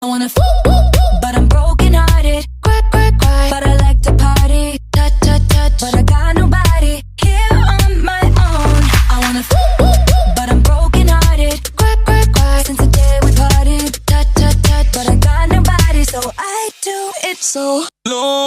I wanna but I'm broken hearted. Cry, but I like to party. Touch, but I got nobody here on my own. I wanna but I'm broken hearted. Cry, since the day we parted. Touch, but I got nobody, so I do it so long.